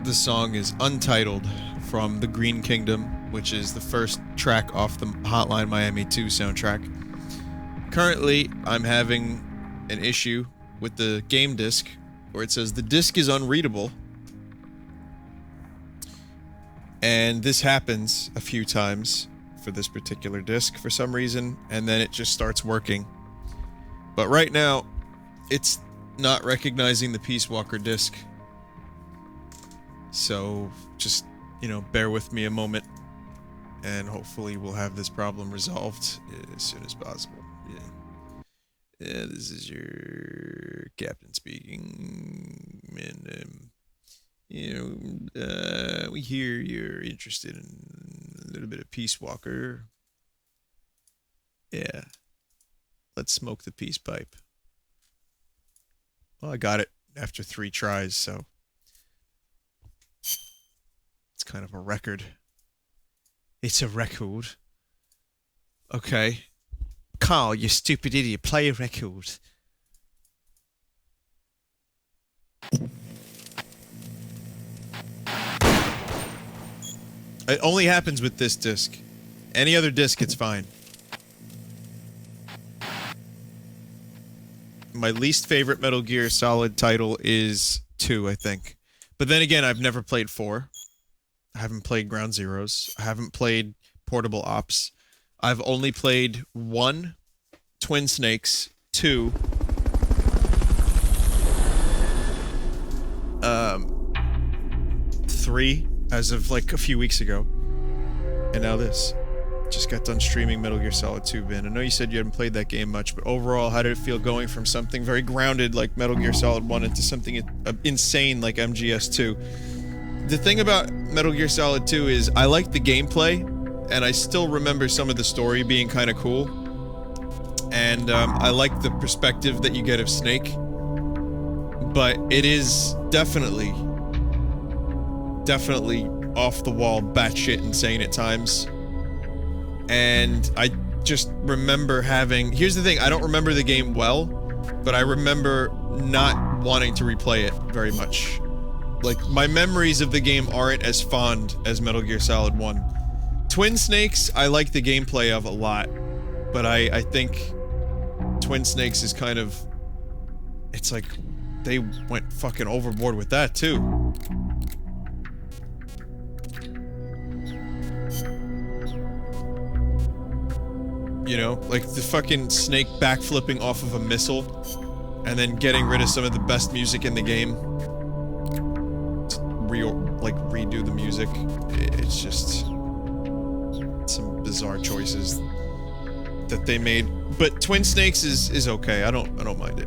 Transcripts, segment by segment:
The song is Untitled from The Green Kingdom, which is the first track off the Hotline Miami 2 soundtrack. Currently, I'm having an issue with the game disc where it says the disc is unreadable. And this happens a few times for this particular disc for some reason, and then it just starts working. But right now, it's not recognizing the Peace Walker disc. So, just, you know, bear with me a moment, and hopefully we'll have this problem resolved as soon as possible. Yeah, this is your captain speaking, and, we hear you're interested in a little bit of Peace Walker. Yeah. Let's smoke the peace pipe. Well, I got it after 3 tries, so it's kind of a record. It's a record. Okay. Carl, you stupid idiot, play a record. It only happens with this disc. Any other disc, it's fine. My least favorite Metal Gear Solid title is 2, I think. But then again, I've never played 4. I haven't played Ground Zeroes. I haven't played Portable Ops. I've only played 1, Twin Snakes, 2, 3, as of like a few weeks ago. And now this. Just got done streaming Metal Gear Solid 2, Vin. I know you said you hadn't played that game much, but overall, how did it feel going from something very grounded like Metal Gear Solid 1 into something insane like MGS2? The thing about Metal Gear Solid 2 is I like the gameplay, and I still remember some of the story being kind of cool. And I like the perspective that you get of Snake. But it is definitely off the wall, batshit insane at times. And I just remember having... Here's the thing, I don't remember the game well, but I remember not wanting to replay it very much. Like, my memories of the game aren't as fond as Metal Gear Solid 1. Twin Snakes, I like the gameplay of a lot, but I think Twin Snakes is kind of... It's like, they went fucking overboard with that, too. You know, like the fucking Snake backflipping off of a missile and then getting rid of some of the best music in the game. Redo the music. It's just some bizarre choices that they made. But Twin Snakes is okay. I don't mind it.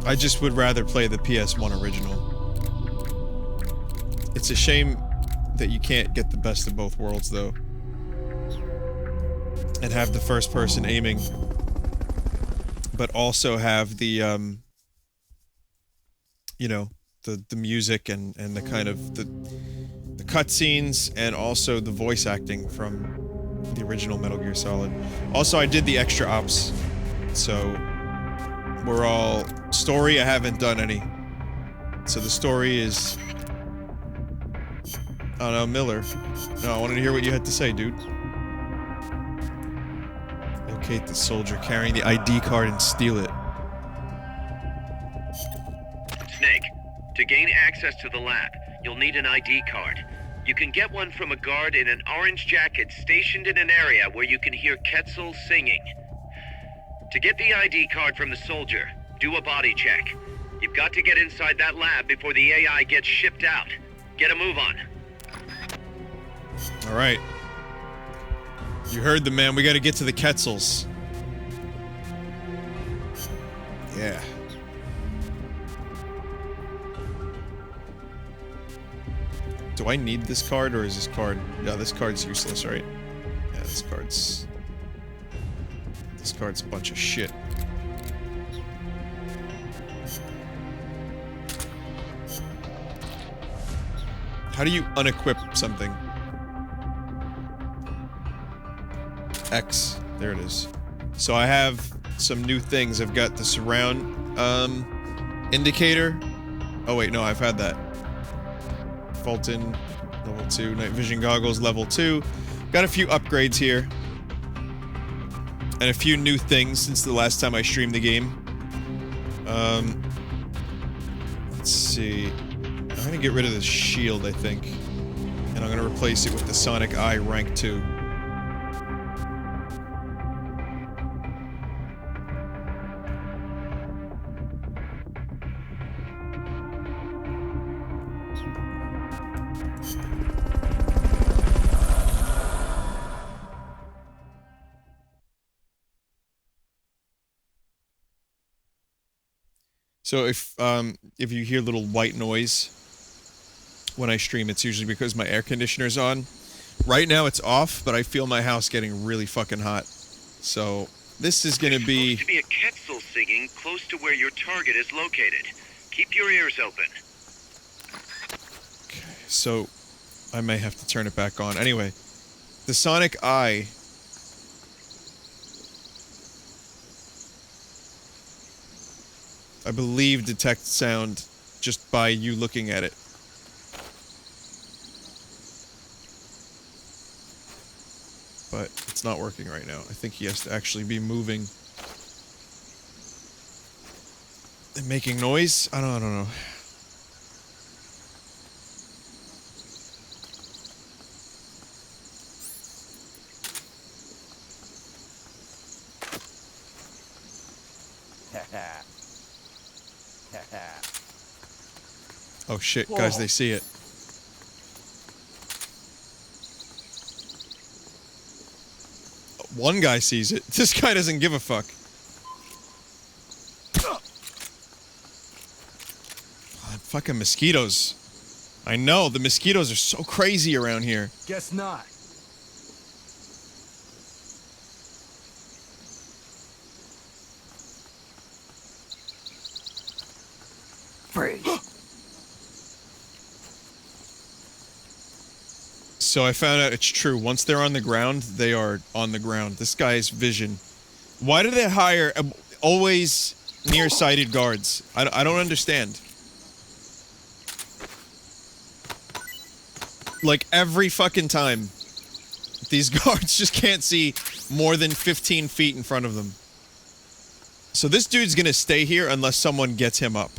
I just would rather play the PS1 original. It's a shame that you can't get the best of both worlds, though. And have the first person aiming, but also have the, you know, the music and the kind of the cutscenes and also the voice acting from the original Metal Gear Solid. Also, I did the extra ops, so we're all... Story, I haven't done any. So the story is... Oh no, Miller. No, I wanted to hear what you had to say, dude. Locate the soldier carrying the ID card and steal it. Snake, to gain access to the lab, you'll need an ID card. You can get one from a guard in an orange jacket stationed in an area where you can hear Quetzal singing. To get the ID card from the soldier, do a body check. You've got to get inside that lab before the AI gets shipped out. Get a move on. Alright. You heard the man, we gotta get to the Quetzals. Yeah. Do I need this card, or is this card... Yeah, this card's useless, right? Yeah, this card's... This card's a bunch of shit. How do you unequip something? X. There it is. So I have some new things. I've got the surround indicator. Oh wait, no, I've had that. Fulton, level 2. Night vision goggles, level 2. Got a few upgrades here. And a few new things since the last time I streamed the game. Let's see. I'm gonna get rid of the shield, I think. And I'm gonna replace it with the Sonic Eye rank 2. So if you hear little white noise when I stream, it's usually because my air conditioner's on. Right now it's off, but I feel my house getting really fucking hot. So this is gonna be... There's supposed to be a Quetzal singing close to where your target is located. Keep your ears open. Okay, so I may have to turn it back on. Anyway, the Sonic Eye... I believe detects sound just by you looking at it. But it's not working right now. I think he has to actually be moving and making noise. I don't know. Oh shit, guys, they see it. One guy sees it. This guy doesn't give a fuck. Fucking mosquitoes. I know, the mosquitoes are so crazy around here. Guess not. Freeze. So I found out it's true. Once they're on the ground, they are on the ground. This guy's vision. Why do they hire always nearsighted guards? I don't understand. Like, every fucking time, these guards just can't see more than 15 feet in front of them. So this dude's gonna stay here unless someone gets him up.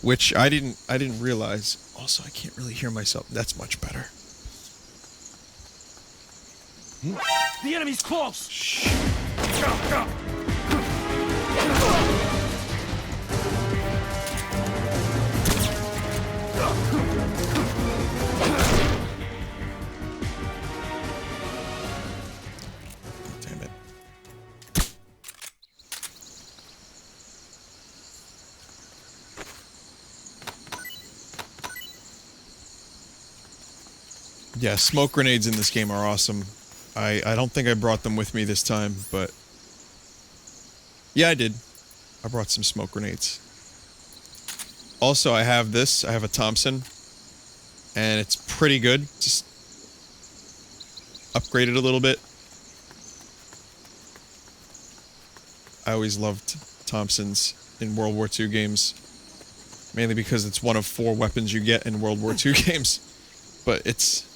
Which I didn't realize. Also, I can't really hear myself. That's much better. The enemy's close. Shh. Damn it. Yeah, smoke grenades in this game are awesome. I don't think I brought them with me this time, but... Yeah, I did. I brought some smoke grenades. Also, I have this. I have a Thompson. And it's pretty good. Just... upgraded a little bit. I always loved Thompsons in World War II games. Mainly because it's one of 4 weapons you get in World War II games. But it's...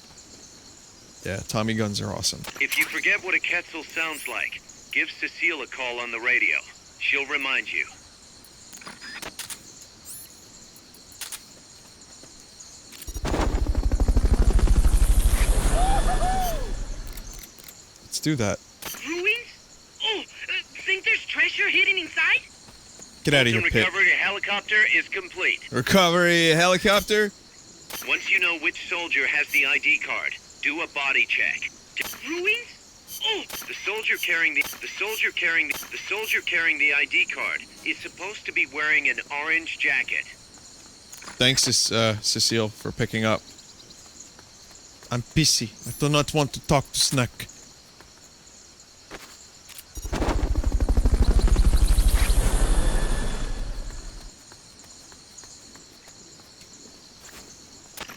yeah, Tommy guns are awesome. If you forget what a Quetzal sounds like, give Cecile a call on the radio. She'll remind you. Let's do that. Ruins? Oh, think there's treasure hidden inside? Get out of here, The Pit. recovery helicopter is complete. Recovery helicopter? Once you know which soldier has the ID card, do a body check. Ruins? Oh, The soldier carrying the soldier carrying the ID card is supposed to be wearing an orange jacket. Thanks, Cecile, for picking up. I'm busy. I do not want to talk to Snack.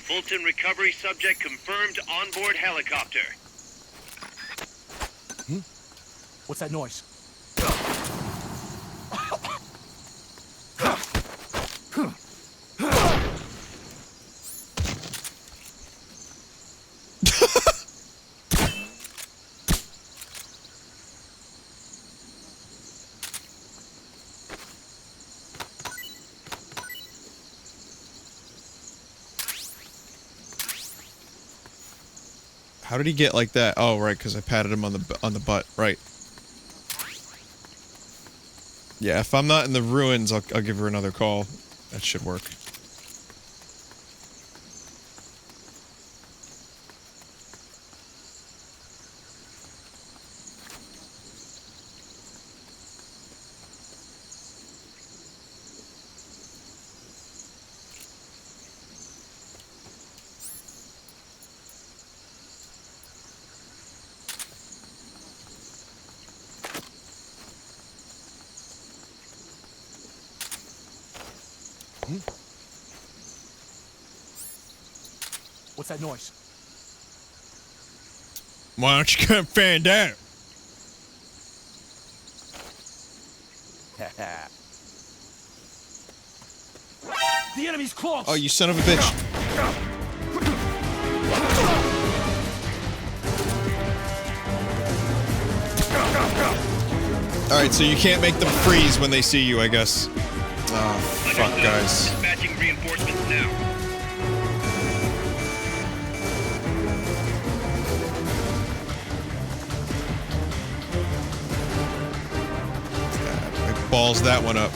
Fulton recovery subject confirmed onboard helicopter. What's that noise? How did he get like that? Oh, right, because I patted him on the butt. Right. Yeah, if I'm not in the ruins, I'll give her another call. That should work. What's that noise? Why don't you come find out? The enemy's close! Oh, you son of a bitch. Alright, so you can't make them freeze when they see you, I guess. Oh, fuck, guys. Dispatching reinforcements now. I balls that one up.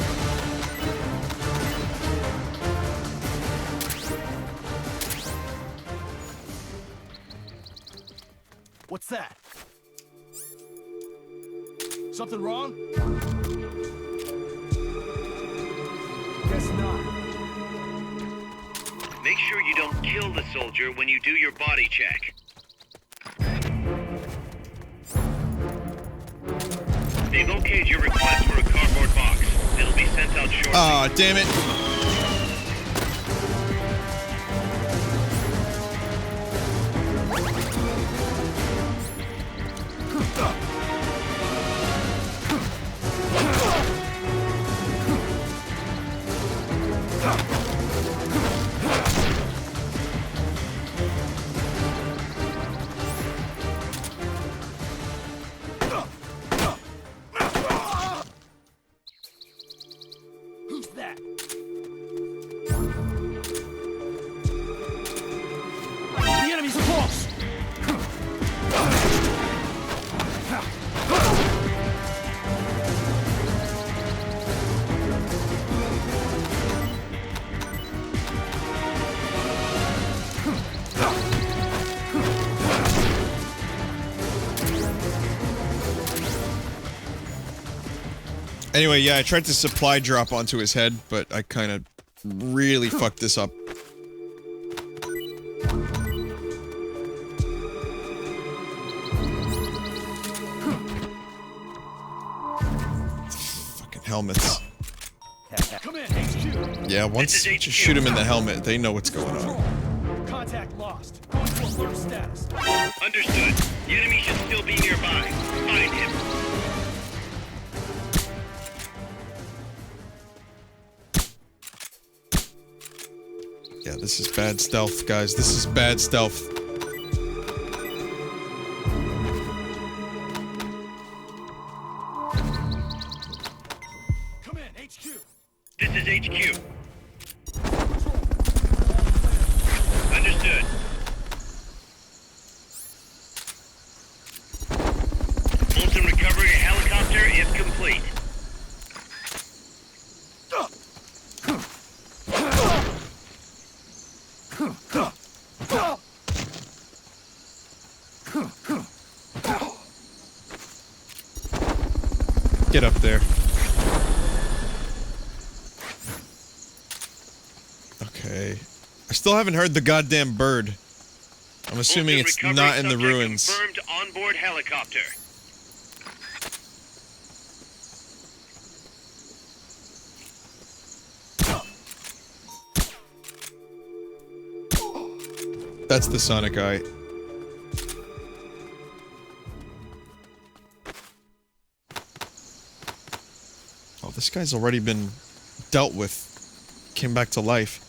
What's that? Something wrong? Guess not. Make sure you don't kill the soldier when you do your body check. They've okayed your request for a cardboard box. It'll be sent out shortly. Aw, damn it. Who's that? The enemy's close! Anyway, yeah, I tried to supply drop onto his head, but I kind of really fucked this up. Fucking helmets. Come in, HQ! Yeah, once This is just HQ. shoot him in the helmet, they know what's going Control. on. Contact lost. Going to alert status. Understood. The enemy should still be nearby. Find him. Yeah, this is bad stealth, guys. This is bad stealth. Come in, HQ! This is HQ. Understood. Bolton recovery helicopter is complete. Get up there. Okay. I still haven't heard the goddamn bird. I'm assuming Bolton it's recovery not in the subject ruins. Confirmed onboard helicopter. That's the Sonic guy. Oh, this guy's already been dealt with. Came back to life.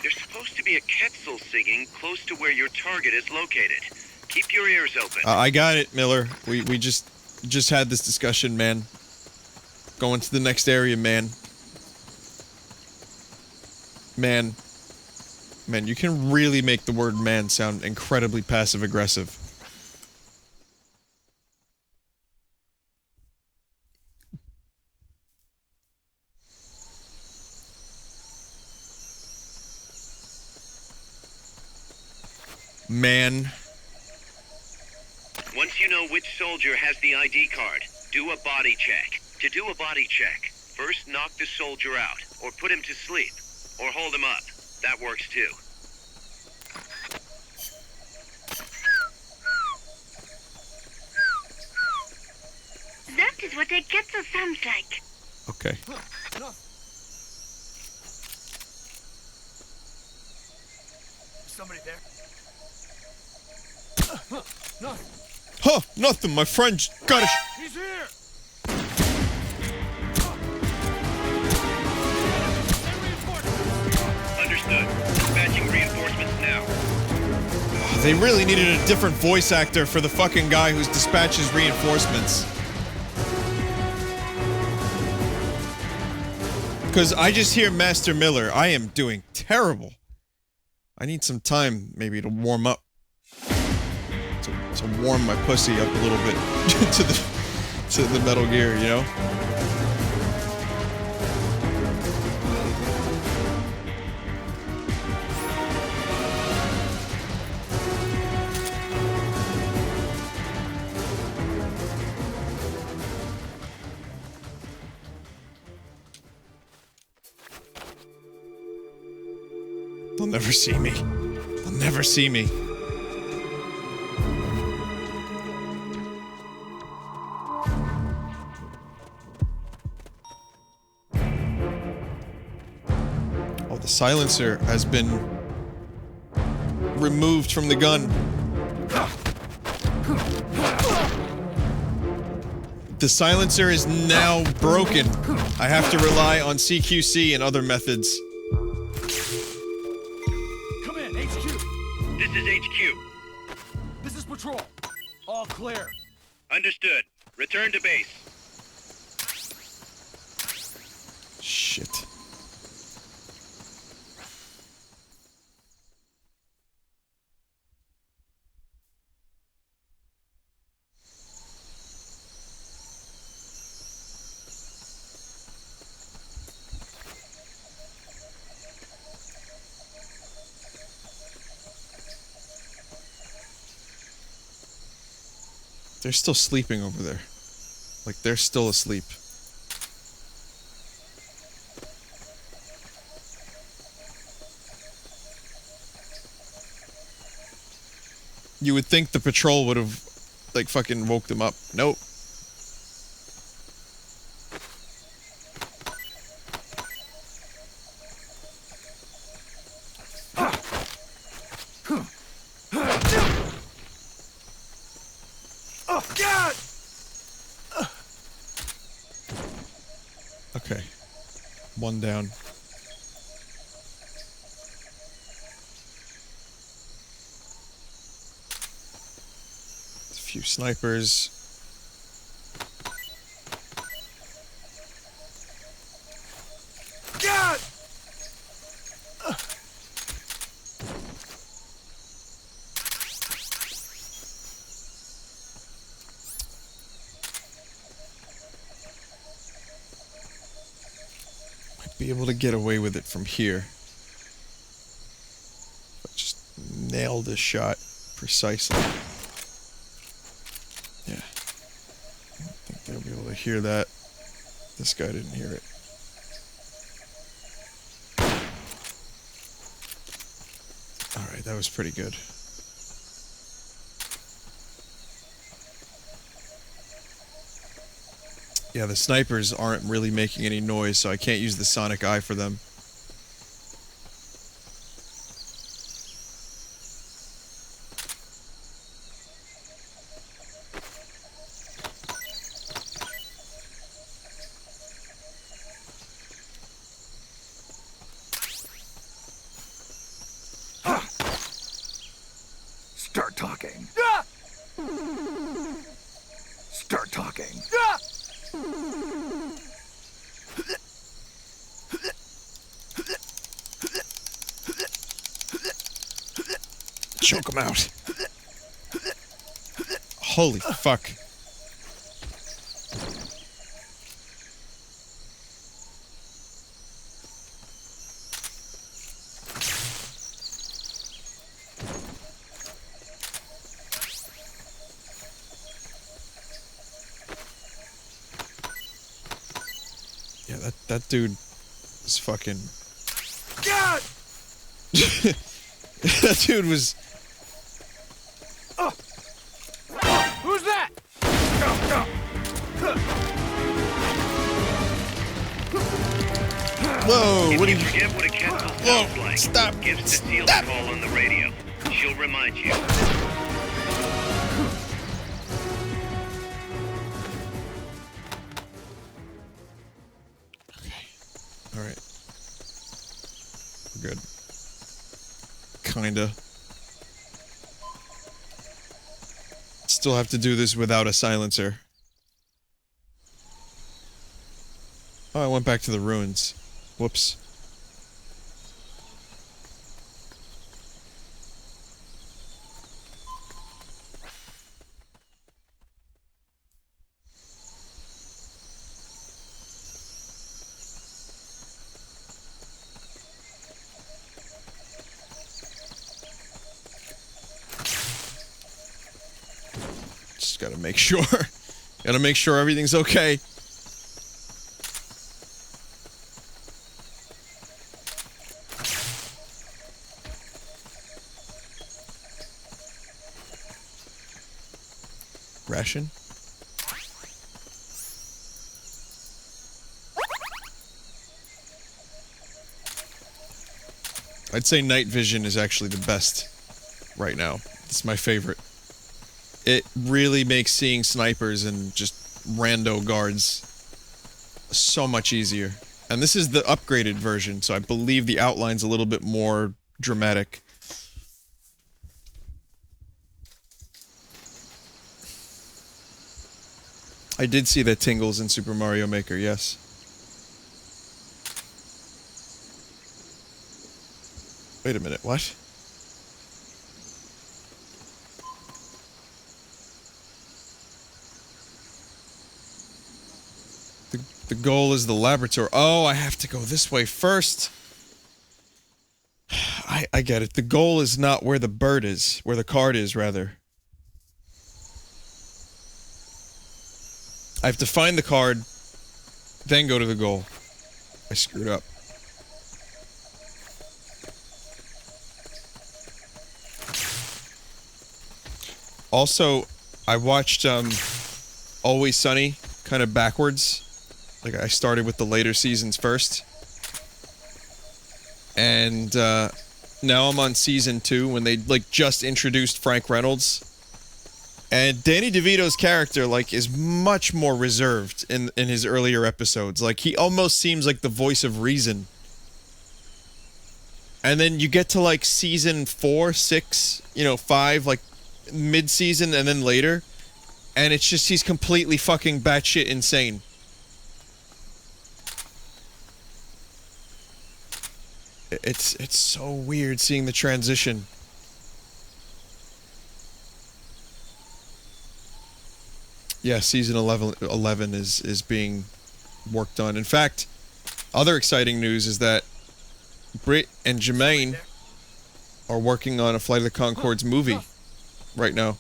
There's supposed to be a Quetzal singing close to where your target is located. Keep your ears open. I got it, Miller. We just had this discussion, man. Going to the next area, man. Man. Man, you can really make the word man sound incredibly passive-aggressive. Man. Once you know which soldier has the ID card, do a body check. To do a body check, first knock the soldier out, or put him to sleep, or hold him up. That works too. That is what a kettle sounds like. Okay. Somebody there? No. Huh, nothing, my friend just got a He's here! Understood. Dispatching reinforcements now. They really needed a different voice actor for the fucking guy who's dispatches reinforcements. Because I just hear Master Miller. I am doing terrible. I need some time, maybe, to warm up. To warm my pussy up a little bit to the Metal Gear, you know? They'll never see me. They'll never see me. Oh, the silencer has been removed from the gun. The silencer is now broken. I have to rely on CQC and other methods. Come in, HQ! This is HQ. This is patrol. All clear. Understood. Return to base. Shit. They're still sleeping over there. Like, they're still asleep. You would think the patrol would have, like, fucking woke them up. Nope. Oh, God! Okay. One down. A few snipers. God! Be able to get away with it from here. But just nail this shot precisely. Yeah. I don't think they'll be able to hear that. This guy didn't hear it. Alright, that was pretty good. Yeah, the snipers aren't really making any noise, so I can't use the sonic eye for them. Start talking. Start talking. choke him out. Holy fuck. Yeah, that dude is fucking... God! That dude was... Who's that? Whoa, If what you are you... forget what a Quetzal Whoa, sounds like, stop, give Cecile a stop. call on the radio. She'll remind you. Alright. We're good. Kinda. Still have to do this without a silencer. Oh, I went back to the ruins. Whoops. Just gotta make sure. Gotta make sure everything's okay. Ration? I'd say night vision is actually the best right now. It's my favorite. It really makes seeing snipers and just rando guards so much easier. And this is the upgraded version, so I believe the outline's a little bit more dramatic. I did see that tingles in Super Mario Maker, yes. Wait a minute, what? The goal is the laboratory. Oh, I have to go this way first. I get it. The goal is not where the bird is, where the card is, rather. I have to find the card, then go to the goal. I screwed up. Also, I watched Always Sunny kind of backwards. Like, I started with the later seasons first. And now I'm on season 2 when they, like, just introduced Frank Reynolds. And Danny DeVito's character, like, is much more reserved in his earlier episodes. Like, he almost seems like the voice of reason. And then you get to, like, season 4, 6, 5, like, mid-season and then later. And it's just, he's completely fucking batshit insane. It's so weird seeing the transition. Yeah, season 11 is being worked on. In fact, other exciting news is that Britt and Jermaine are working on a Flight of the Conchords movie right now.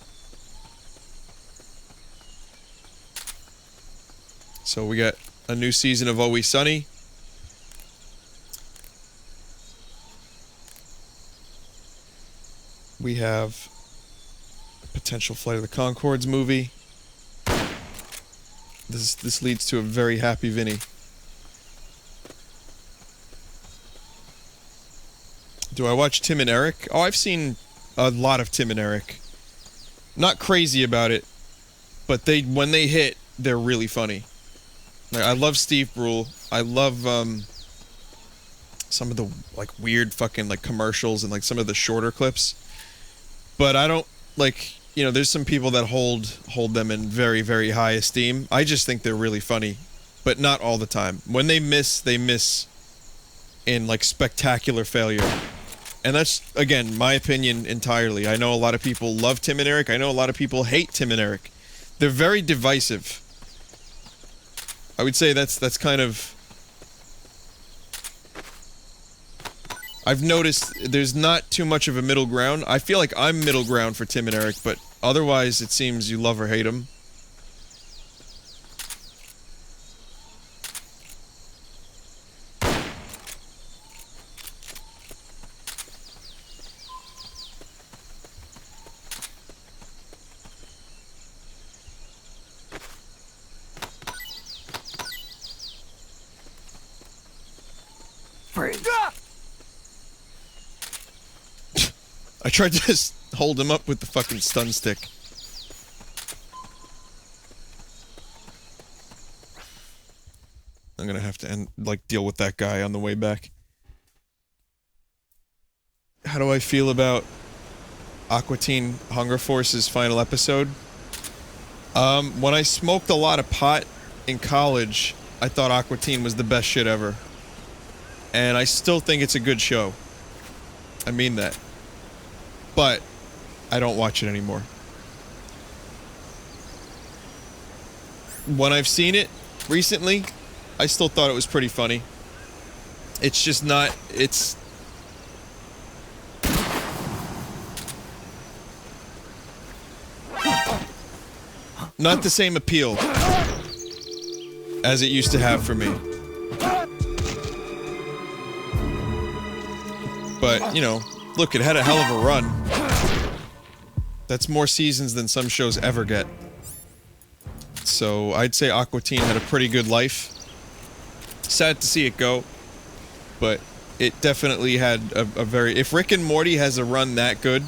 So we got a new season of Always Sunny. We have a potential Flight of the Conchords movie. This leads to a very happy Vinny. Do I watch Tim and Eric? Oh, I've seen a lot of Tim and Eric. Not crazy about it, but when they hit, they're really funny. Like, I love Steve Brule. I love some of the like weird fucking like commercials and like some of the shorter clips. But I don't like, there's some people that hold them in very, very high esteem. I just think they're really funny, but not all the time. When they miss in like spectacular failure. And that's, again, my opinion entirely. I know a lot of people love Tim and Eric. I know a lot of people hate Tim and Eric. They're very divisive. I would say that's kind of... I've noticed there's not too much of a middle ground. I feel like I'm middle ground for Tim and Eric, but otherwise it seems you love or hate them. I tried to just hold him up with the fucking stun stick. I'm gonna have to deal with that guy on the way back. How do I feel about Aqua Teen Hunger Force's final episode? When I smoked a lot of pot in college, I thought Aqua Teen was the best shit ever. And I still think it's a good show. I mean that. But I don't watch it anymore. When I've seen it recently, I still thought it was pretty funny. It's just not, it's... not the same appeal as it used to have for me. But, you know, look, it had a hell of a run. That's more seasons than some shows ever get. So, I'd say Aqua Teen had a pretty good life. Sad to see it go, but it definitely had a very... If Rick and Morty has a run that good,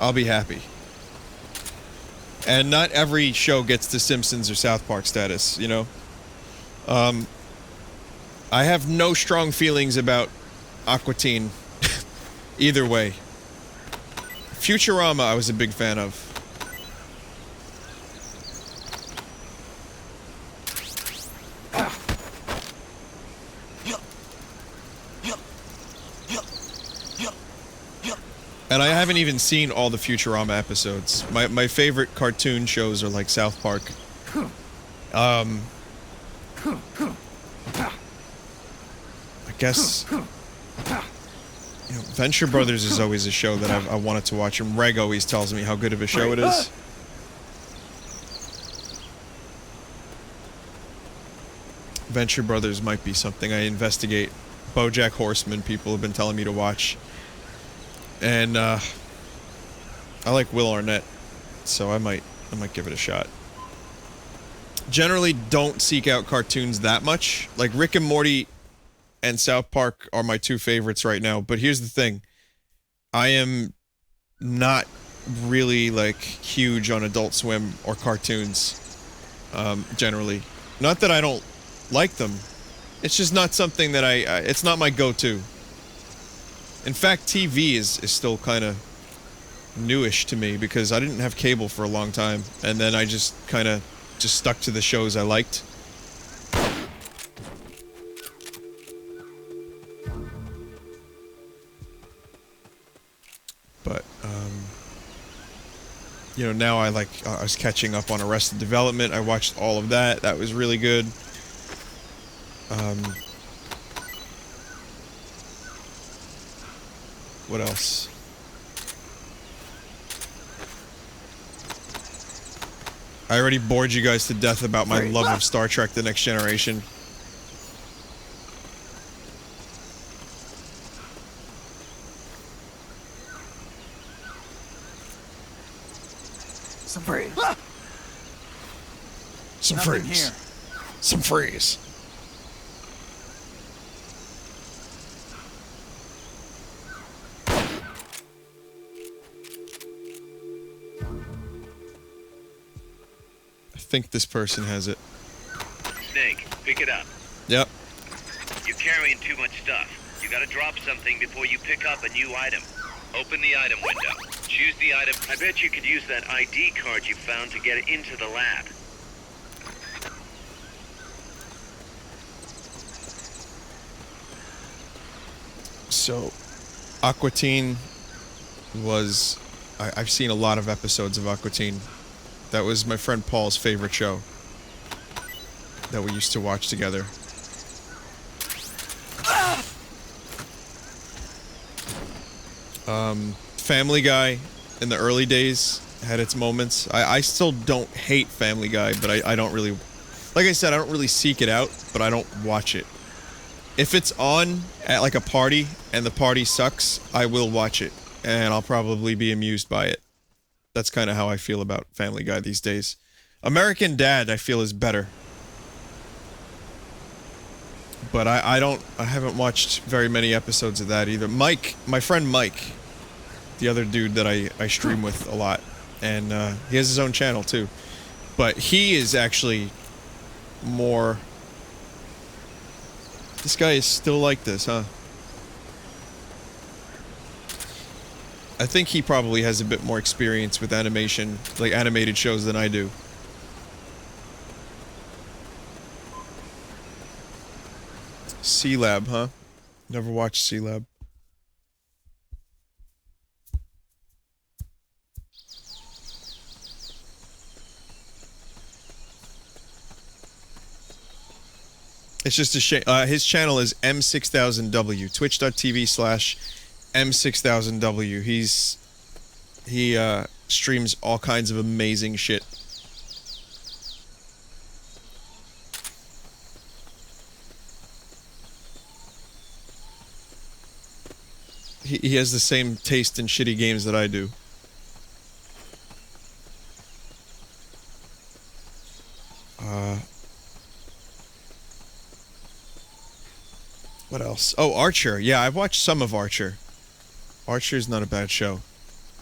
I'll be happy. And not every show gets the Simpsons or South Park status, you know? I have no strong feelings about Aqua Teen. Either way. Futurama I was a big fan of. And I haven't even seen all the Futurama episodes. My favorite cartoon shows are like South Park. I guess... You know, Venture Brothers is always a show that I wanted to watch, and Reg always tells me how good of a show it is. Venture Brothers might be something I investigate. BoJack Horseman, people have been telling me to watch. And, I like Will Arnett, so I might give it a shot. Generally don't seek out cartoons that much. Like, Rick and Morty and South Park are my two favorites right now, but here's the thing. I am not really, like, huge on Adult Swim or cartoons, generally. Not that I don't like them. It's just not something that it's not my go-to. In fact, TV is still kind of newish to me, because I didn't have cable for a long time, and then I just kind of just stuck to the shows I liked. But, you know, now I was catching up on Arrested Development. I watched all of that. That was really good. What else? I already bored you guys to death about my love of Star Trek: The Next Generation. Some freeze. Some Nothing freeze. here. Some freeze. I think this person has it. Snake, pick it up. Yep. You're carrying too much stuff. You gotta drop something before you pick up a new item. Open the item window. Choose the item. I bet you could use that ID card you found to get into the lab. So, Aqua Teen was... I've seen a lot of episodes of Aqua Teen. That was my friend Paul's favorite show that we used to watch together. Family Guy in the early days had its moments. I still don't hate Family Guy, but I don't really... Like I said, I don't really seek it out, but I don't watch it. If it's on at like a party and the party sucks, I will watch it, and I'll probably be amused by it. That's kind of how I feel about Family Guy these days. American Dad, I feel, is better. But I haven't watched very many episodes of that either. Mike, my friend Mike, the other dude that I stream with a lot, and he has his own channel too. But he is actually more... This guy is still like this, huh? I think he probably has a bit more experience with animation, like animated shows, than I do. C-Lab, huh? Never watched C-Lab. It's just a shame. His channel is M6000W. Twitch.tv/M6000W. He streams all kinds of amazing shit. He has the same taste in shitty games that I do. What else? Oh, Archer. Yeah, I've watched some of Archer. Archer's not a bad show.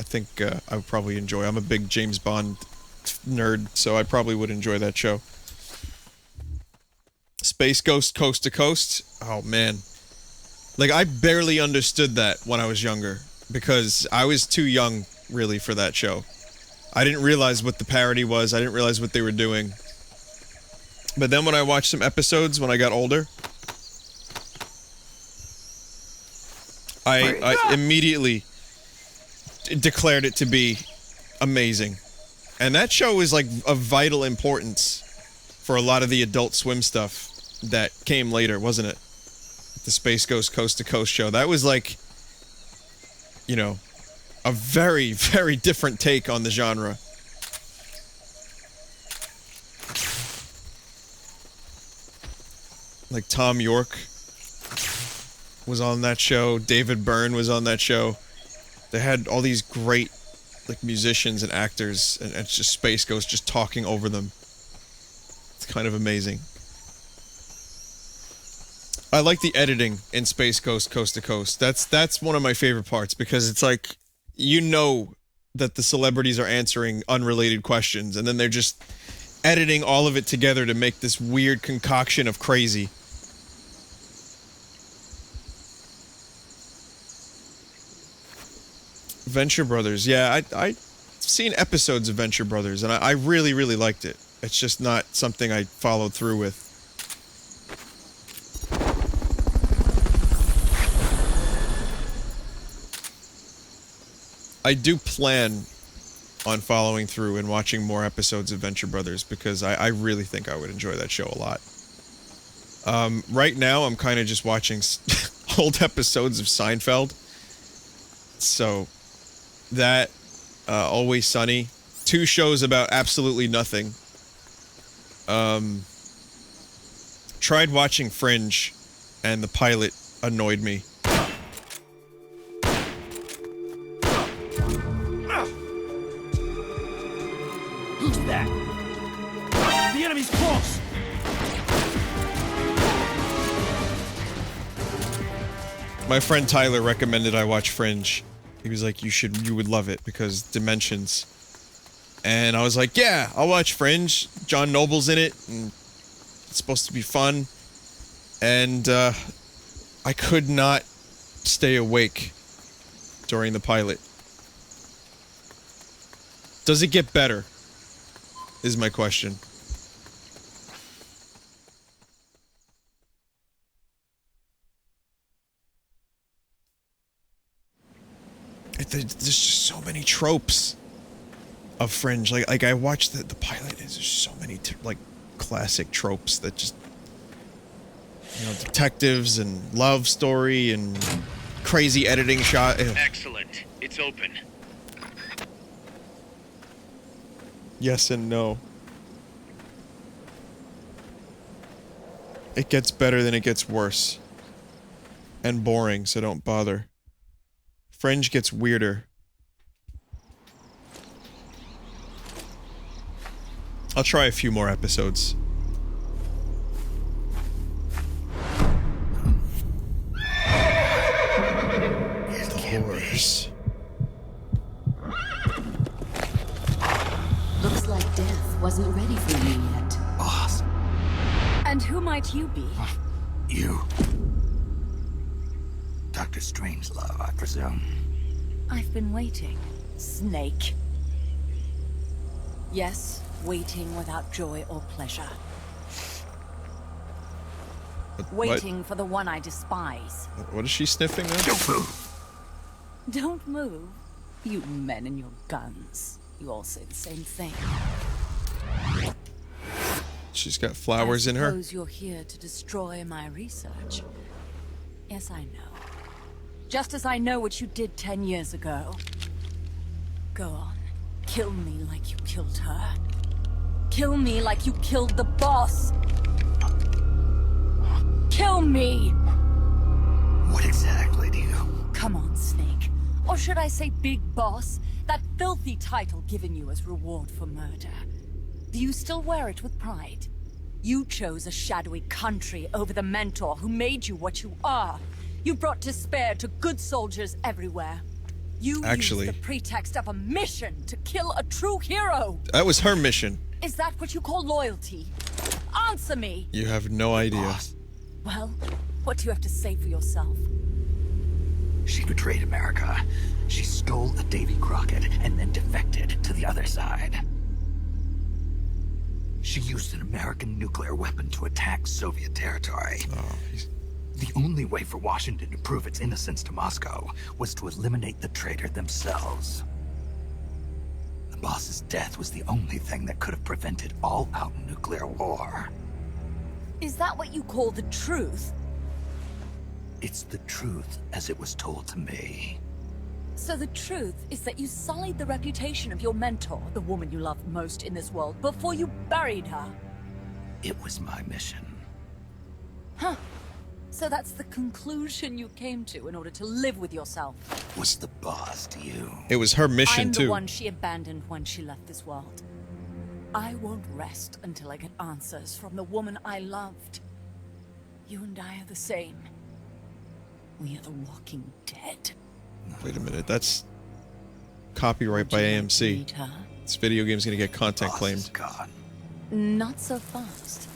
I think I would probably enjoy. I'm a big James Bond nerd, so I probably would enjoy that show. Space Ghost Coast to Coast. Oh, man. Like, I barely understood that when I was younger, because I was too young, really, for that show. I didn't realize what the parody was. I didn't realize what they were doing. But then when I watched some episodes when I got older, I immediately declared it to be amazing. And that show is like of vital importance for a lot of the Adult Swim stuff that came later, wasn't it? The Space Ghost Coast to Coast show. That was like, you know, a very, very different take on the genre. Like Tom York was on that show. David Byrne was on that show. They had all these great, like, musicians and actors, and it's just Space Ghost just talking over them. It's kind of amazing. I like the editing in Space Ghost Coast to Coast. That's one of my favorite parts, because it's like, you know that the celebrities are answering unrelated questions, and then they're just editing all of it together to make this weird concoction of crazy. Venture Brothers, yeah, I've seen episodes of Venture Brothers, and I really, really liked it. It's just not something I followed through with. I do plan on following through and watching more episodes of Venture Brothers, because I really think I would enjoy that show a lot. Right now, I'm kind of just watching old episodes of Seinfeld. So... that, Always Sunny. 2 shows about absolutely nothing. Tried watching Fringe, and the pilot annoyed me. Who's that? The enemy's close! My friend Tyler recommended I watch Fringe. He was like, you would love it, because Dimensions. And I was like, yeah, I'll watch Fringe. John Noble's in it, and it's supposed to be fun. And, I could not stay awake during the pilot. Does it get better? Is my question. There's just so many tropes of Fringe. Like I watched the pilot. There's just so many like classic tropes that just, you know, detectives and love story and crazy editing shot. Excellent. It's open. Yes and no. It gets better than it gets worse. And boring, so don't bother. Fringe gets weirder. I'll try a few more episodes. The horrors. Looks like death wasn't ready for you yet. Boss. And who might you be? You. Dr. Strangelove, I presume. I've been waiting, Snake. Yes, waiting without joy or pleasure. Waiting for the one I despise. What is she sniffing now? Don't move. Don't move. You men and your guns. You all say the same thing. She's got flowers in her. I suppose you're here to destroy my research. Yes, I know. Just as I know what you did 10 years ago. Go on. Kill me like you killed her. Kill me like you killed the boss. Kill me! What exactly do you... Come on, Snake. Or should I say Big Boss? That filthy title given you as reward for murder. Do you still wear it with pride? You chose a shadowy country over the mentor who made you what you are. You brought despair to good soldiers everywhere. You used the pretext of a mission to kill a true hero. That was her mission. Is that what you call loyalty? Answer me! You have no idea. Boss. Well, what do you have to say for yourself? She betrayed America. She stole a Davy Crockett and then defected to the other side. She used an American nuclear weapon to attack Soviet territory. Oh, The only way for Washington to prove its innocence to Moscow was to eliminate the traitor themselves. The boss's death was the only thing that could have prevented all-out nuclear war. Is that what you call the truth? It's the truth as it was told to me. So the truth is that you sullied the reputation of your mentor, the woman you loved most in this world, before you buried her. It was my mission. Huh. So that's the conclusion you came to in order to live with yourself. Was the boss to you? it was her mission I'm too. the one she abandoned when she left this world. I won't rest until I get answers from the woman I loved. You and I are the same. We are the walking dead. Wait a minute, that's copyright by Would you like to AMC. meet her? This video game's gonna get content Boss is claimed. gone. Not so fast.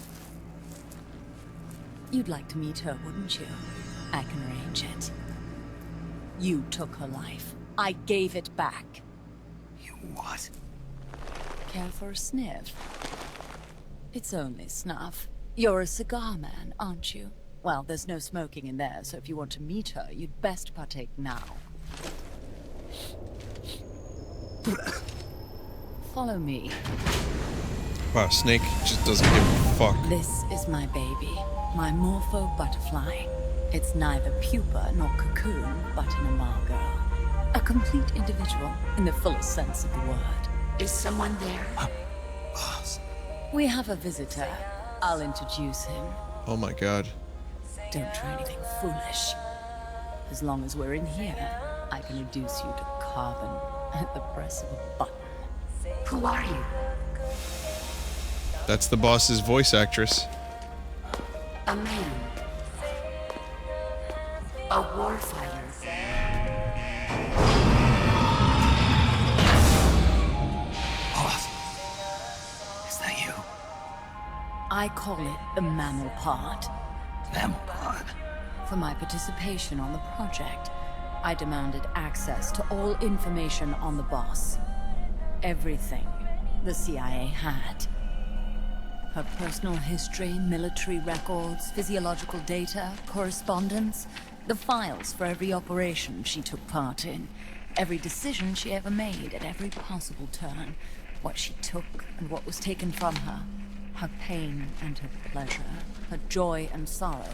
You'd like to meet her, wouldn't you? I can arrange it. You took her life. I gave it back. You what? Care for a sniff? It's only snuff. You're a cigar man, aren't you? Well, there's no smoking in there, so if you want to meet her, you'd best partake now. Follow me. Wow, Snake just doesn't give a fuck. This is my baby, my morpho butterfly. It's neither pupa nor cocoon, but an imago. A complete individual, in the fullest sense of the word. Is someone there? Boss. We have a visitor. I'll introduce him. Oh my god. Don't try anything foolish. As long as we're in here, I can reduce you to carbon at the press of a button. Who are you? That's the boss's voice actress. A man. A warfighter. Boss. Is that you? I call it the mammal pod. Mammal pod. For my participation on the project, I demanded access to all information on the boss. Everything the CIA had. Her personal history, military records, physiological data, correspondence, the files for every operation she took part in. Every decision she ever made at every possible turn. What she took and what was taken from her. Her pain and her pleasure. Her joy and sorrow.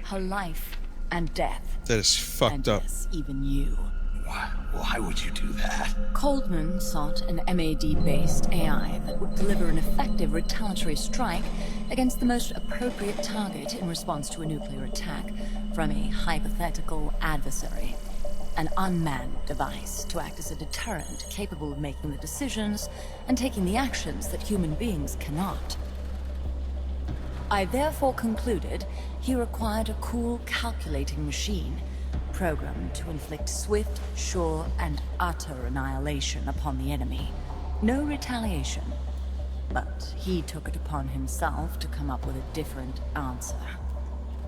Her life and death. That is fucked And up. yes, even you. Why would you do that? Coldman sought an MAD-based AI that would deliver an effective retaliatory strike against the most appropriate target in response to a nuclear attack from a hypothetical adversary. An unmanned device to act as a deterrent capable of making the decisions and taking the actions that human beings cannot. I therefore concluded he required a cool, calculating machine, programmed to inflict swift, sure, and utter annihilation upon the enemy. No retaliation. But he took it upon himself to come up with a different answer.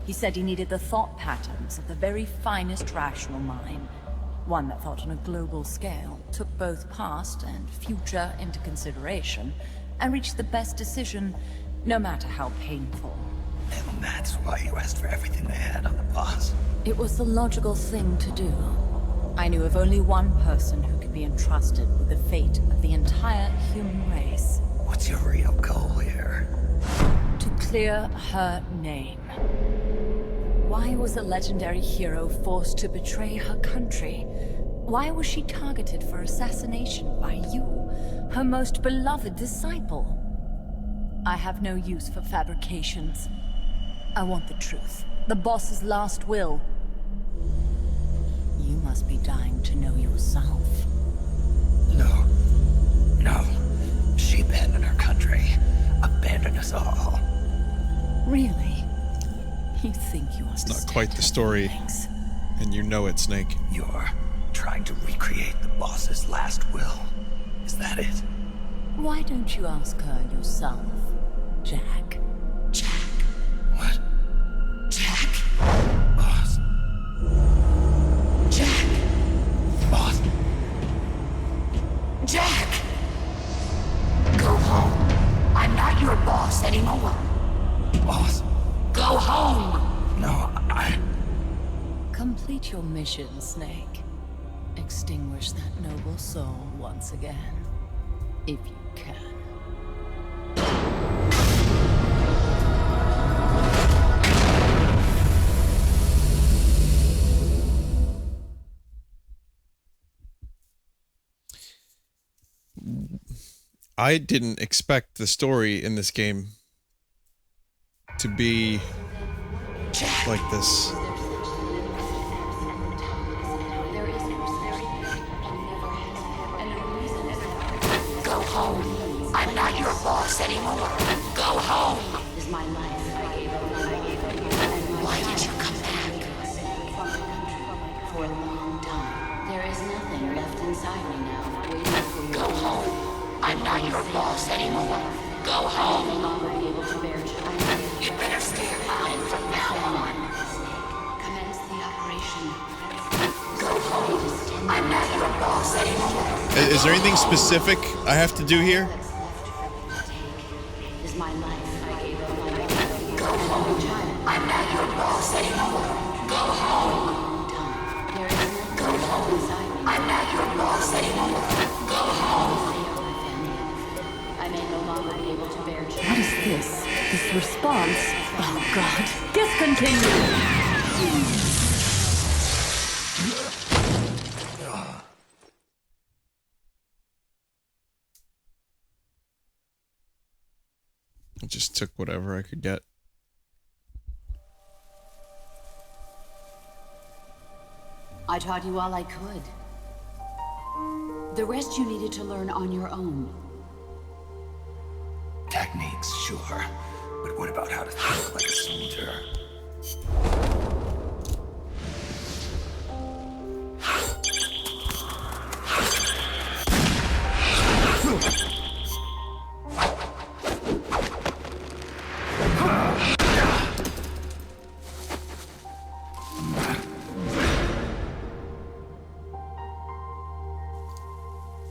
He said he needed the thought patterns of the very finest rational mind. One that thought on a global scale, took both past and future into consideration, and reached the best decision, no matter how painful. And that's why you asked for everything they had on the boss. It was the logical thing to do. I knew of only one person who could be entrusted with the fate of the entire human race. What's your real goal here? To clear her name. Why was a legendary hero forced to betray her country? Why was she targeted for assassination by you, her most beloved disciple? I have no use for fabrications. I want the truth. The boss's last will. You must be dying to know yourself. No. She abandoned her country. Abandoned us all. Really? You think you It's not quite the story, and you know it, Snake. You're trying to recreate the boss's last will. Is that it? Why don't you ask her yourself, Jack? What? Jack? Boss. Jack! Boss. Jack! Go home. I'm not your boss anymore. Boss? Go home! No, Complete your mission, Snake. Extinguish that noble soul once again. If you can. I didn't expect the story in this game to be like this. Go home. I'm not your boss anymore. Go home. Why did you come back? For a long time. There is nothing left inside me now, waiting for you. Go home. I'm not your boss anymore. Go home. No longer be able to bear child. You better stay alive from now on. Commence the operation. Go home. I'm not your boss anymore. Is there anything specific I have to do here? Is my life. I gave up my life. Go home. I'm not your boss anymore. Go home. There is nothing Go home. inside me. I'm not your boss anymore. Go home. I may no longer be able to bear child. What is this? This response? Oh God. Discontinue! I just took whatever I could get. I taught you all I could. The rest you needed to learn on your own. Techniques, sure. But what about how to think like a soldier?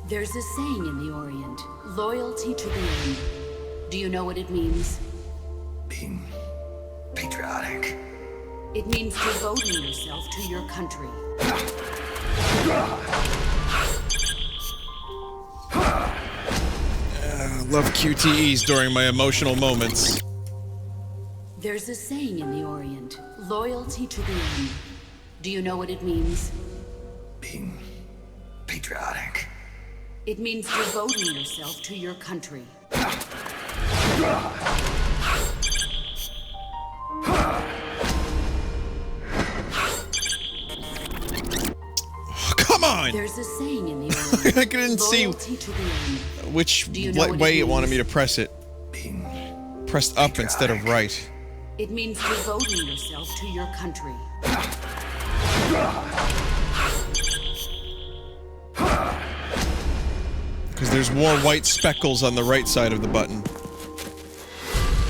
There's a saying in the Orient, loyalty to the end. Do you know what it means? Being patriotic. It means devoting yourself to your country. love QTEs during my emotional moments. There's a saying in the Orient, loyalty to the end. Do you know what it means? Being patriotic. It means devoting yourself to your country. Come on! There's a saying in the Orient, I couldn't see loyalty to the end. which Do you know what way it it wanted means? me to press it. Being Pressed up instead of right. It means devoting yourself to your country. Because there's more white speckles on the right side of the button.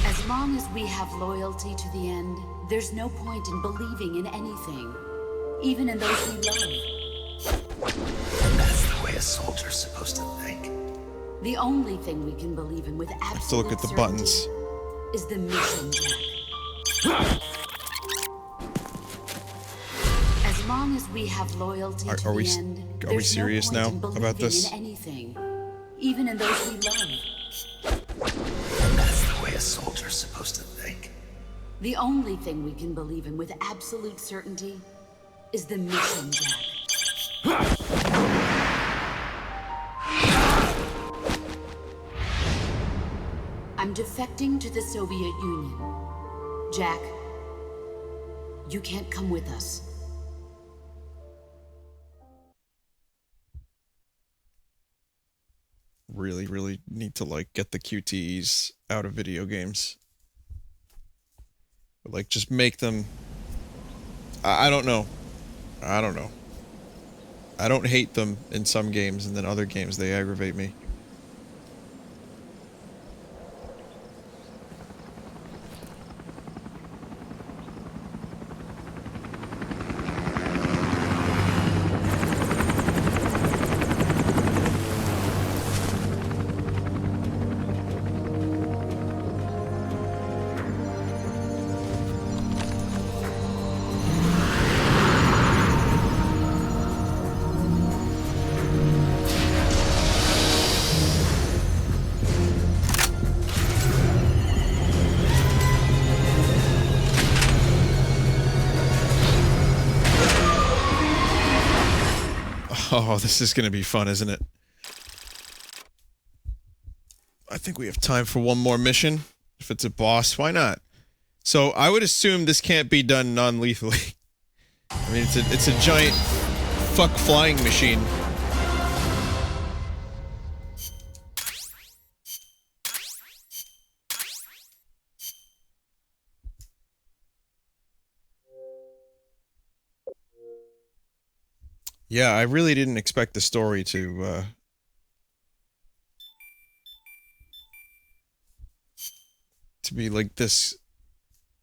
As long as we have loyalty to the end, there's no point in believing in anything, even in those we love. And that's the way a soldier's supposed to think. The only thing we can believe in with I have to absolute look at the certainty buttons. is the mission, Jack. As long as we have loyalty to Are we the end, are we there's serious no now point in about believing this? in anything, even in those we love. And that's the way a soldier's supposed to think. The only thing we can believe in with absolute certainty is the mission, Jack. I'm defecting to the Soviet Union. Jack, you can't come with us. Really need to, like, get the QTEs out of video games. Like, just make them... I don't know. I don't know. I don't hate them in some games, and then other games they aggravate me. Oh, this is gonna be fun, isn't it? I think we have time for one more mission. If it's a boss, why not? So I would assume this can't be done non-lethally. I mean, it's a giant fuck flying machine. Yeah, I really didn't expect the story to be like this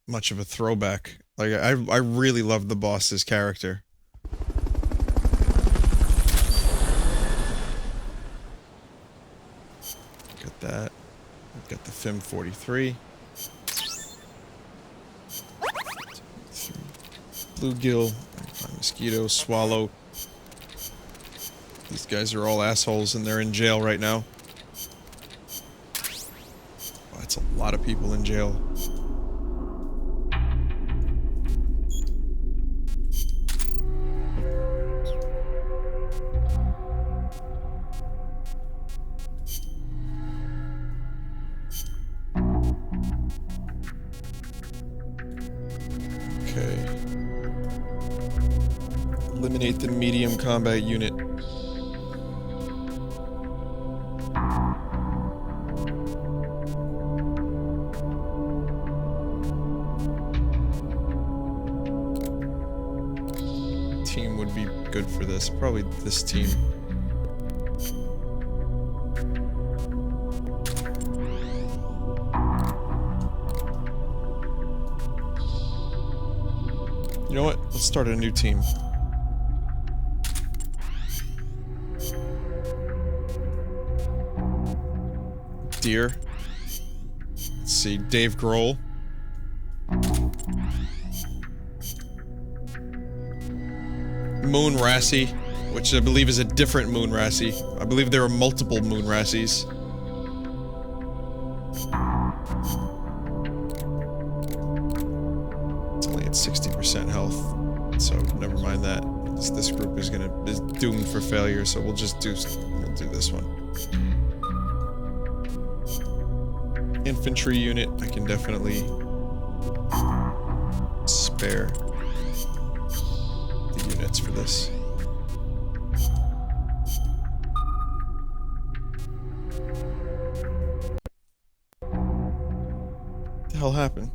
much of a throwback. Like, I really love the boss's character. Got that. Got the FIM 43. Bluegill, mosquito, swallow. These guys are all assholes and they're in jail right now. Wow, that's a lot of people in jail. Okay. Eliminate the medium combat unit. Team would be good for this. Probably this team. You know what? Let's start a new team. Deer. Let's see, Dave Grohl. Moon Rassi, which I believe is a different Moon Rassi. I believe there are multiple Moon Rassis. 60% health, so never mind that. This group is doomed for failure, so we'll do this one. Infantry unit, I can definitely spare the units for this. What the hell happened?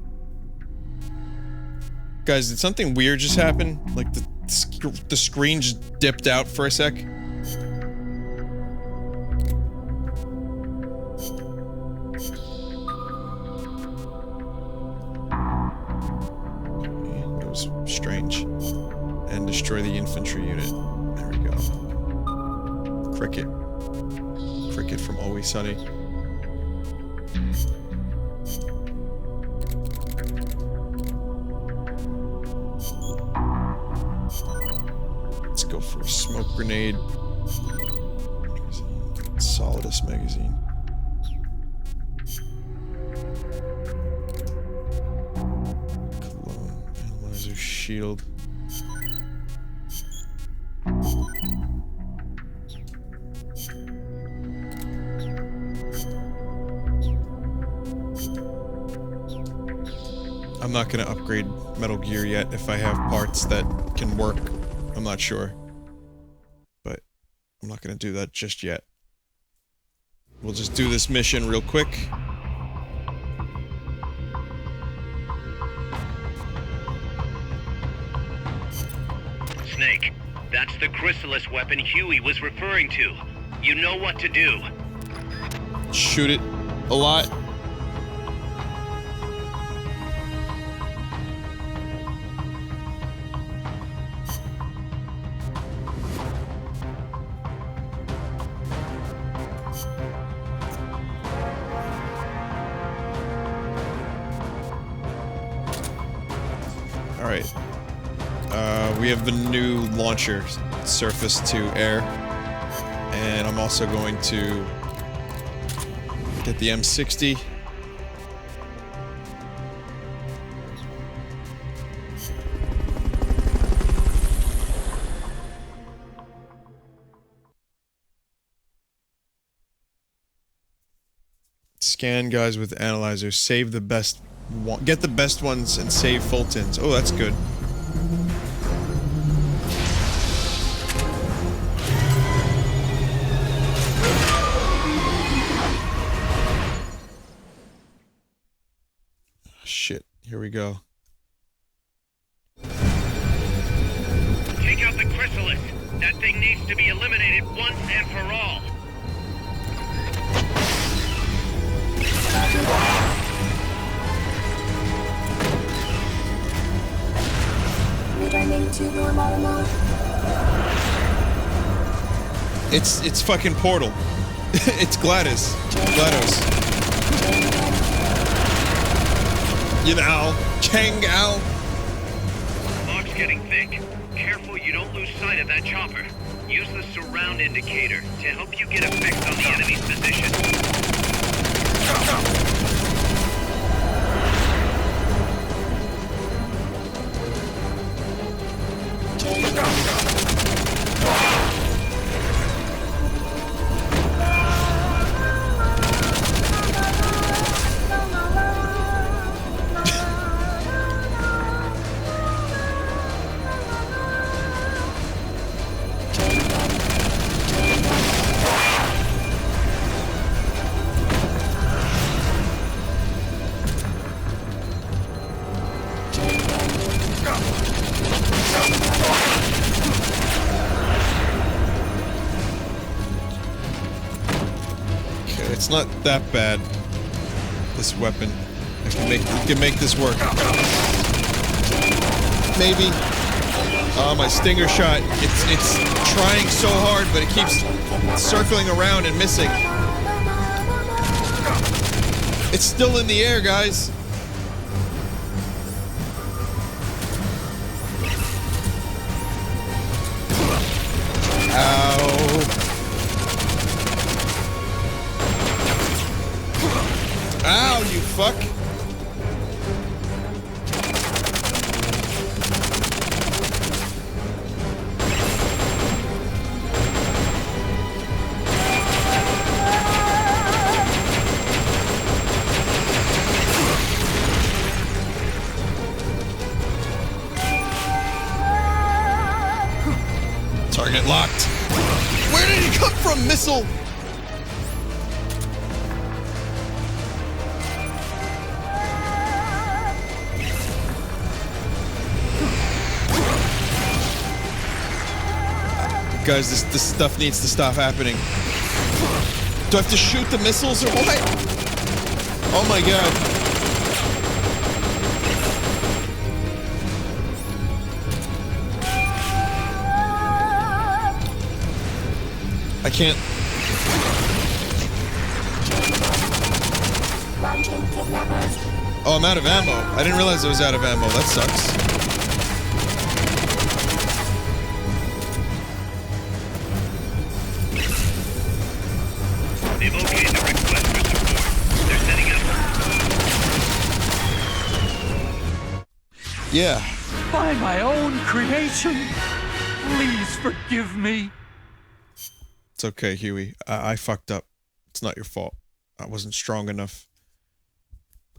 Guys, did something weird just happen? Like the screen just dipped out for a sec? That was strange. And destroy the infantry unit. There we go. Cricket. Cricket from Always Sunny. Go for a smoke grenade. Solidus magazine. Cologne analyzer shield. I'm not gonna upgrade Metal Gear yet if I have parts that can work. I'm not sure, but I'm not gonna do that just yet. We'll just do this mission real quick. Snake, that's the chrysalis weapon Huey was referring to. You know what to do. Shoot it a lot. Alright. We have the new launcher, surface to air. And I'm also going to get the M60. Scan guys with analyzers. Save the best. Get the best ones and save Fultons. Oh, that's good. Shit. Here we go. Take out the chrysalis. That thing needs to be eliminated once and for all. It's fucking Portal. It's GLaDOS. You know, Chang'ao. Fog's getting thick. Careful you don't lose sight of that chopper. Use the surround indicator to help you get a fix on the enemy's position. It's not that bad. This weapon, I can make this work. Maybe. My stinger shot. It's trying so hard, but it keeps circling around and missing. It's still in the air, guys. Ow. Ow, you fuck. Target locked. Where did he come from, missile? Guys, this stuff needs to stop happening. Do I have to shoot the missiles or what? Oh my god. I can't. Oh, I'm out of ammo. I didn't realize I was out of ammo. That sucks. They've okayed the request for support. They're setting up. Yeah. By my own creation, please forgive me. It's okay, Huey. I fucked up. It's not your fault. I wasn't strong enough.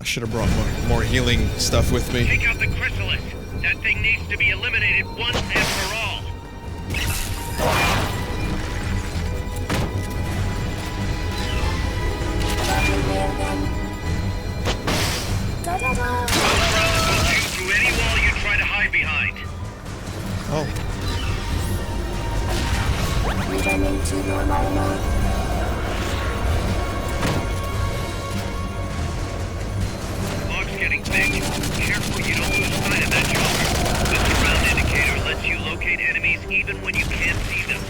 I should have brought more healing stuff with me. Take out the chrysalis. That thing needs to be eliminated once and for all. Will shoot through any wall you try to hide behind. Oh. Returning to normal mode. Fog's getting thick. Careful you don't lose sight of that chopper. The surround indicator lets you locate enemies even when you can't see them.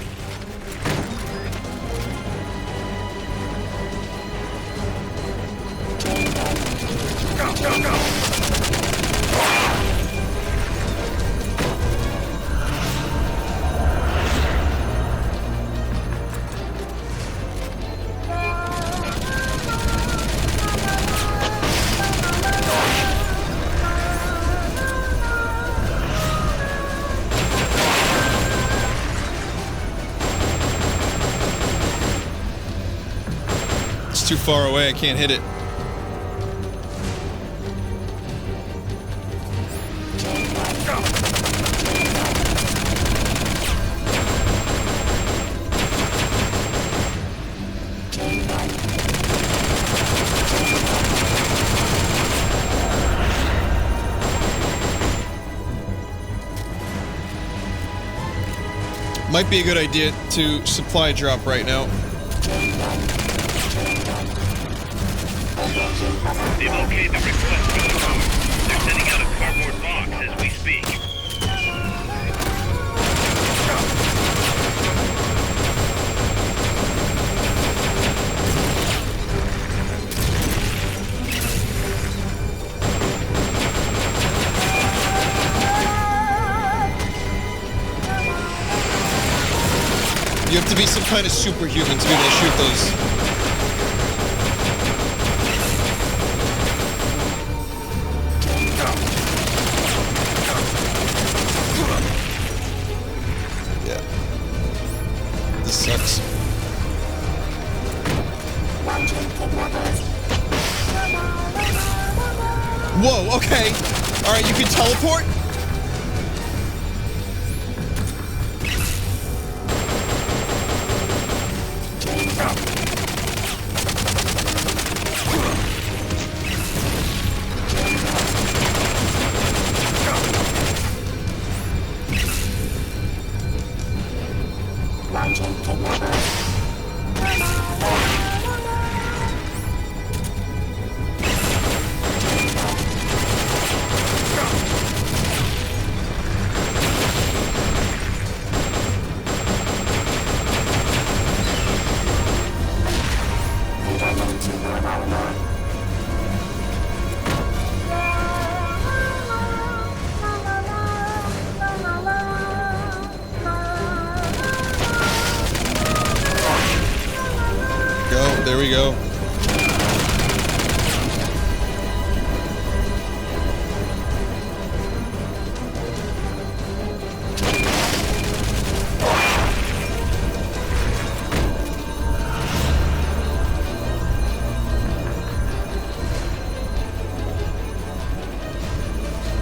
Go, go, go! It's too far away. I can't hit it. Might be a good idea to supply drop right now. They've okayed the request for the car. They're sending out a cardboard box as we speak. You have to be some kind of superhuman to be able to shoot those. Yeah. This sucks. Whoa, okay. Alright, you can teleport? There we go.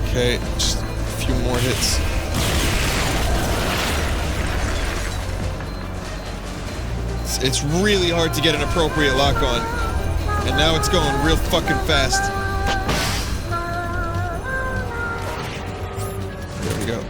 Okay, just a few more hits. It's really hard to get an appropriate lock on. And now it's going real fucking fast. There we go.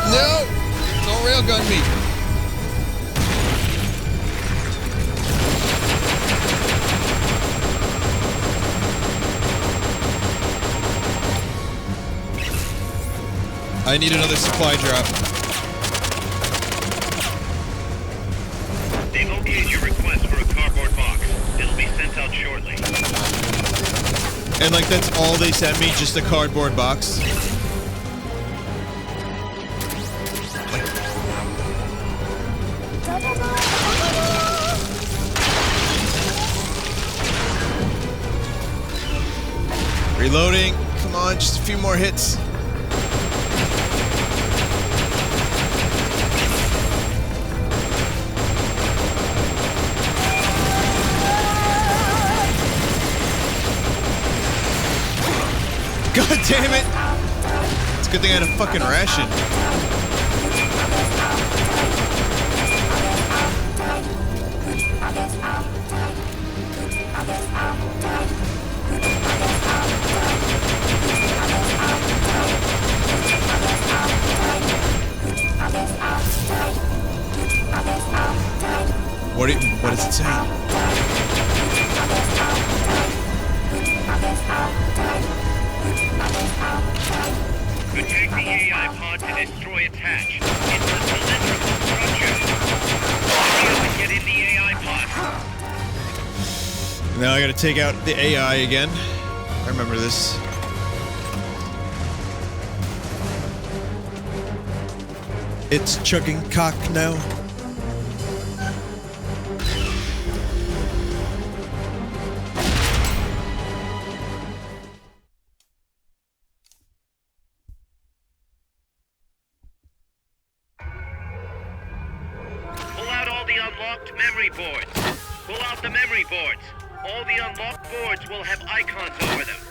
No! Don't railgun me! I need another supply drop. They've okayed your request for a cardboard box. It'll be sent out shortly. And like that's all they sent me, just a cardboard box. Reloading. Come on, just a few more hits. God damn it! It's a good thing I had a fucking ration. What does it say? Protect the AI pod to destroy its hatch. It's a cylindrical structure. Hurry up and get in the AI pod. Now I gotta take out the AI again. I remember this. It's chugging cock now. Pull out all the unlocked memory boards. Pull out the memory boards. All the unlocked boards will have icons over them.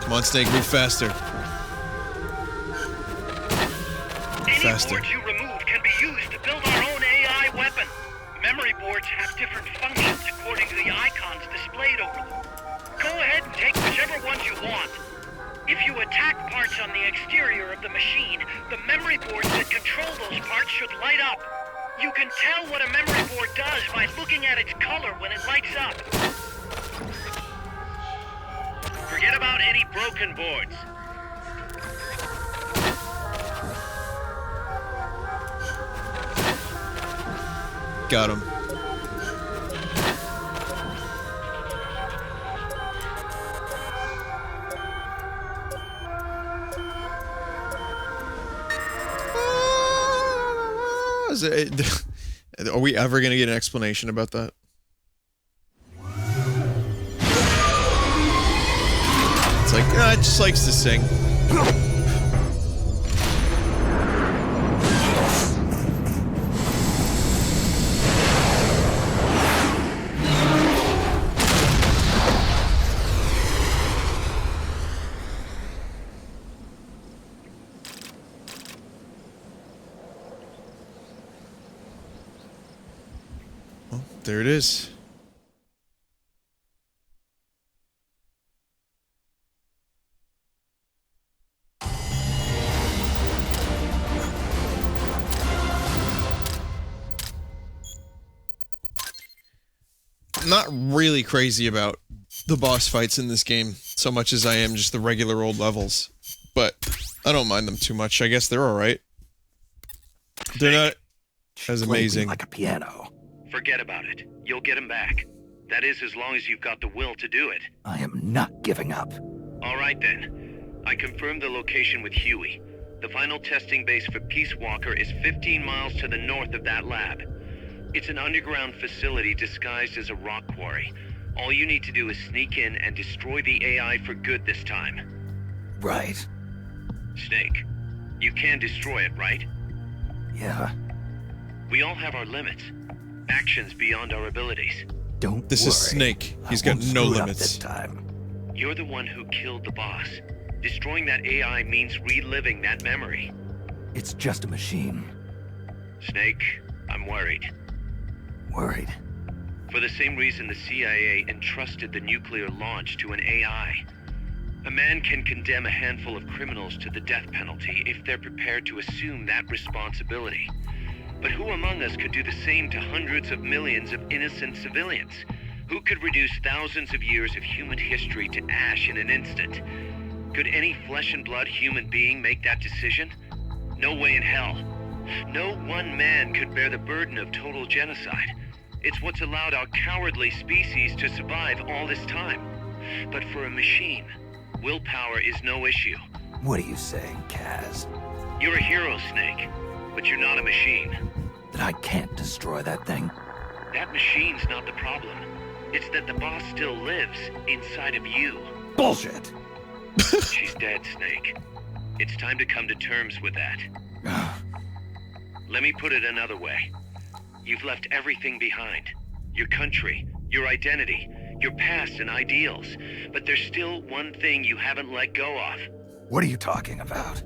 Come on, Snake, move faster. Any boards you remove can be used to build our own AI weapon. Memory boards have different functions according to the icons displayed over them. Go ahead and take whichever ones you want. If you attack parts on the exterior of the machine, the memory boards that control those parts should light up. You can tell what a memory board does by looking at its color when it lights up. Forget about any broken boards. Got him. Are we ever going to get an explanation about that? It's like, it just likes to sing. There it is. I'm not really crazy about the boss fights in this game so much as I am just the regular old levels, but I don't mind them too much. I guess they're alright. They're not as amazing. Like a piano. Forget about it. You'll get him back. That is, as long as you've got the will to do it. I am not giving up. All right, then. I confirmed the location with Huey. The final testing base for Peace Walker is 15 miles to the north of that lab. It's an underground facility disguised as a rock quarry. All you need to do is sneak in and destroy the AI for good this time. Right. Snake, you can destroy it, right? Yeah. We all have our limits. Actions beyond our abilities. Don't This worry. is Snake. He's I got won't no screw it up limits. this time. You're the one who killed the boss. Destroying that AI means reliving that memory. It's just a machine. Snake, I'm worried. Worried. For the same reason the CIA entrusted the nuclear launch to an AI. A man can condemn a handful of criminals to the death penalty if they're prepared to assume that responsibility. But who among us could do the same to hundreds of millions of innocent civilians? Who could reduce thousands of years of human history to ash in an instant? Could any flesh and blood human being make that decision? No way in hell. No one man could bear the burden of total genocide. It's what's allowed our cowardly species to survive all this time. But for a machine, willpower is no issue. What are you saying, Kaz? You're a hero, Snake, but you're not a machine. That I can't destroy that thing? That machine's not the problem. It's that the boss still lives inside of you. Bullshit! She's dead, Snake. It's time to come to terms with that. Let me put it another way. You've left everything behind. Your country, your identity, your past and ideals. But there's still one thing you haven't let go of. What are you talking about?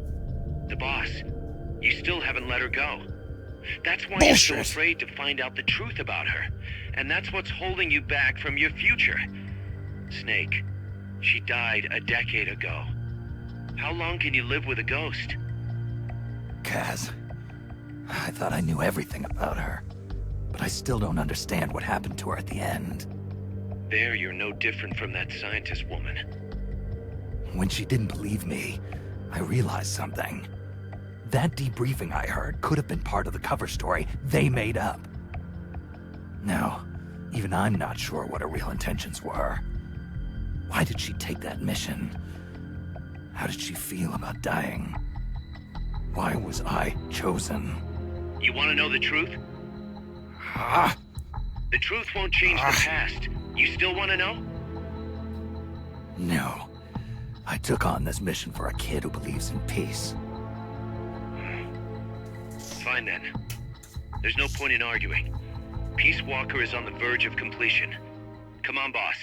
The boss. You still haven't let her go. That's why Bullshit. you're so afraid to find out the truth about her. And that's what's holding you back from your future. Snake, she died a decade ago. How long can you live with a ghost? Kaz, I thought I knew everything about her. But I still don't understand what happened to her at the end. There, you're no different from that scientist woman. When she didn't believe me, I realized something. That debriefing I heard could have been part of the cover story they made up. Now, even I'm not sure what her real intentions were. Why did she take that mission? How did she feel about dying? Why was I chosen? You want to know the truth? Ah! The truth won't change the past. You still want to know? No. I took on this mission for a kid who believes in peace. Fine then. There's no point in arguing. Peace Walker is on the verge of completion. Come on, boss.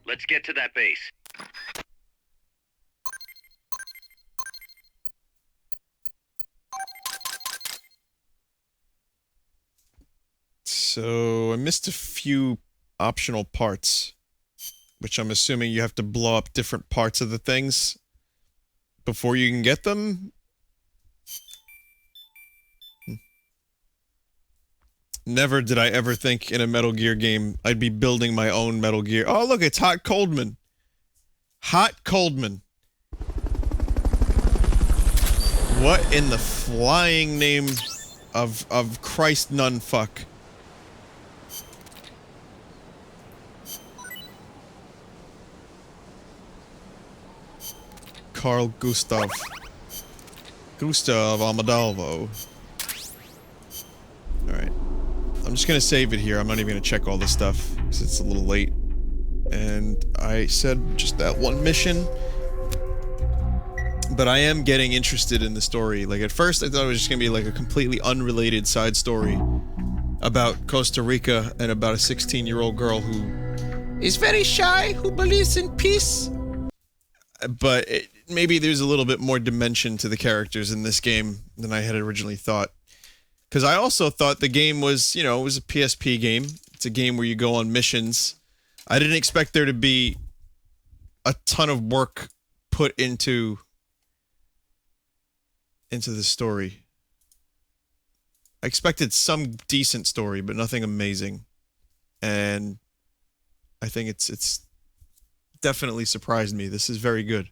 Let's get to that base. So I missed a few optional parts, which I'm assuming you have to blow up different parts of the things before you can get them. Never did I ever think in a Metal Gear game I'd be building my own Metal Gear. Oh, look, it's Hot Coldman. Hot Coldman. What in the flying name of Christ none fuck? Carl Gustav Amadalvo. Alright. I'm just gonna save it here. I'm not even gonna check all this stuff, because it's a little late. And I said just that one mission. But I am getting interested in the story. Like, at first I thought it was just gonna be like a completely unrelated side story about Costa Rica and about a 16-year-old girl who is very shy, who believes in peace. But maybe there's a little bit more dimension to the characters in this game than I had originally thought. Because I also thought the game was, it was a PSP game. It's a game where you go on missions. I didn't expect there to be a ton of work put into the story. I expected some decent story, but nothing amazing. And I think it's definitely surprised me. This is very good.